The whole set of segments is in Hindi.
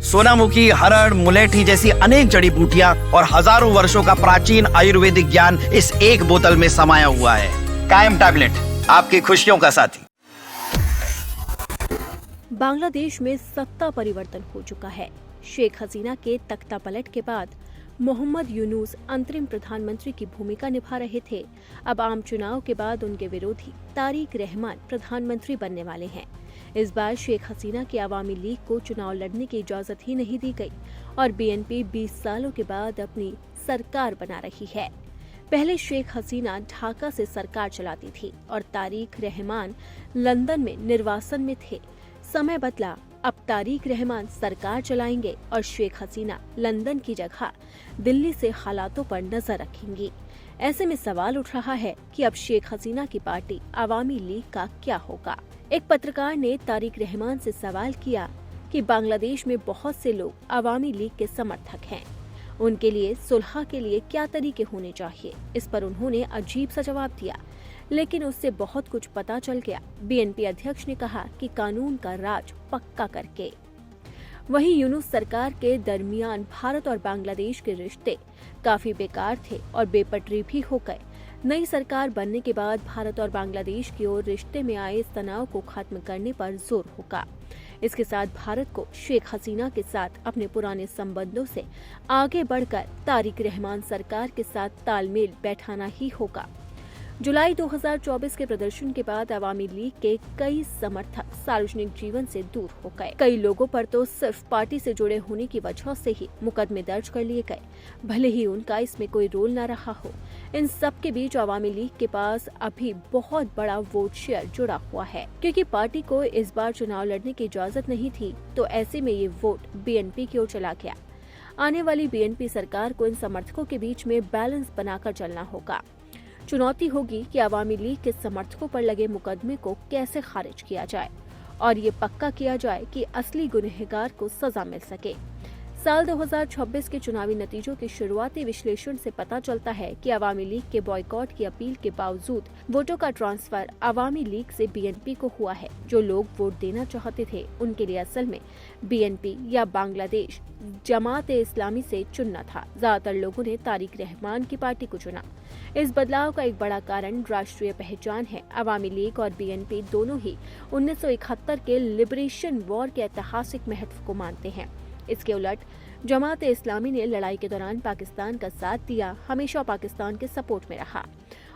सोनामुखी, हरड़, मुलेठी जैसी अनेक जड़ी बूटियां और हजारों वर्षों का प्राचीन आयुर्वेदिक ज्ञान इस एक बोतल में समाया हुआ है। कायम टैबलेट, आपकी खुशियों का साथी। बांग्लादेश में सत्ता परिवर्तन हो चुका है। शेख हसीना के तख्ता पलट के बाद मोहम्मद यूनुस अंतरिम प्रधानमंत्री की भूमिका निभा रहे थे। अब आम चुनाव के बाद उनके विरोधी तारिक रहमान प्रधानमंत्री बनने वाले हैं। इस बार शेख हसीना की अवामी लीग को चुनाव लड़ने की इजाजत ही नहीं दी गई और बीएनपी 20 सालों के बाद अपनी सरकार बना रही है। पहले शेख हसीना ढाका से सरकार चलाती थी और तारिक रहमान लंदन में निर्वासन में थे। समय बदला, अब तारिक रहमान सरकार चलाएंगे और शेख हसीना लंदन की जगह दिल्ली से हालातों पर नजर रखेंगी। ऐसे में सवाल उठ रहा है कि अब शेख हसीना की पार्टी अवामी लीग का क्या होगा। एक पत्रकार ने तारिक रहमान से सवाल किया कि बांग्लादेश में बहुत से लोग अवामी लीग के समर्थक हैं, उनके लिए सुलह के लिए क्या तरीके होने चाहिए। इस पर उन्होंने अजीब सा जवाब दिया, लेकिन उससे बहुत कुछ पता चल गया। बीएनपी अध्यक्ष ने कहा कि कानून का राज पक्का करके। वहीं यूनुस सरकार के दरमियान भारत और बांग्लादेश के रिश्ते काफी बेकार थे और बेपटरी भी हो गए। नई सरकार बनने के बाद भारत और बांग्लादेश की ओर रिश्ते में आए इस तनाव को खत्म करने पर जोर होगा। इसके साथ भारत को शेख हसीना के साथ अपने पुराने संबंधों से आगे बढ़कर तारिक रहमान सरकार के साथ तालमेल बैठाना ही होगा। जुलाई 2024 के प्रदर्शन के बाद अवामी लीग के कई समर्थक सार्वजनिक जीवन से दूर हो गए। कई लोगों पर तो सिर्फ पार्टी से जुड़े होने की वजह से ही मुकदमे दर्ज कर लिए गए, भले ही उनका इसमें कोई रोल न रहा हो। इन सब के बीच अवामी लीग के पास अभी बहुत बड़ा वोट शेयर जुड़ा हुआ है, क्योंकि पार्टी को इस बार चुनाव लड़ने की इजाजत नहीं थी, तो ऐसे में ये वोट बीएनपी की ओर चला गया। आने वाली बीएनपी सरकार को इन समर्थकों के बीच में बैलेंस बनाकर चलना होगा। चुनौती होगी कि अवामी लीग के समर्थकों पर लगे मुकदमे को कैसे खारिज किया जाए और ये पक्का किया जाए कि असली गुनहगार को सजा मिल सके। साल 2026 के चुनावी नतीजों के शुरुआती विश्लेषण से पता चलता है कि अवामी लीग के बॉयकॉट की अपील के बावजूद वोटों का ट्रांसफर अवामी लीग से बीएनपी को हुआ है। जो लोग वोट देना चाहते थे, उनके लिए असल में बीएनपी या बांग्लादेश जमात-ए-इस्लामी से चुनना था। ज्यादातर लोगों ने तारिक रहमान की पार्टी को चुना। इस बदलाव का एक बड़ा कारण राष्ट्रीय पहचान है। अवामी लीग और बीएनपी दोनों ही 1971 के लिबरेशन वॉर के ऐतिहासिक महत्व को मानते हैं। इसके उलट जमात-ए-इस्लामी ने लड़ाई के दौरान पाकिस्तान का साथ दिया, हमेशा पाकिस्तान के सपोर्ट में रहा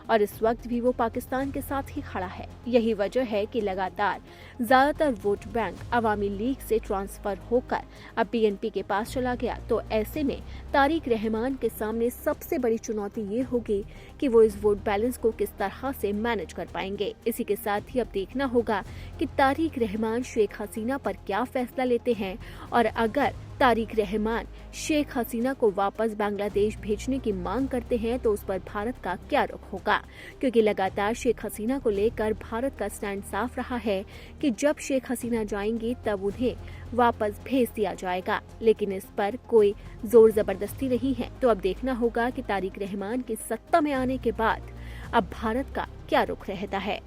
और इस वक्त भी वो पाकिस्तान के साथ ही खड़ा है। यही वजह है कि लगातार ज्यादातर वोट बैंक अवामी लीग से ट्रांसफर होकर अब बीएनपी के पास चला गया। तो ऐसे में तारिक रहमान के सामने सबसे बड़ी चुनौती ये होगी कि वो इस वोट बैलेंस को किस तरह से मैनेज कर पाएंगे। इसी के साथ ही अब देखना होगा कि तारिक रहमान शेख हसीना पर क्या फैसला लेते हैं और अगर तारिक रहमान शेख हसीना को वापस बांग्लादेश भेजने की मांग करते हैं तो उस पर भारत का क्या रुख होगा, क्योंकि लगातार शेख हसीना को लेकर भारत का स्टैंड साफ रहा है कि जब शेख हसीना जाएंगी तब उन्हें वापस भेज दिया जाएगा, लेकिन इस पर कोई जोर जबरदस्ती नहीं है। तो अब देखना होगा कि तारिक रहमान की सत्ता में आने के बाद अब भारत का क्या रुख रहता है।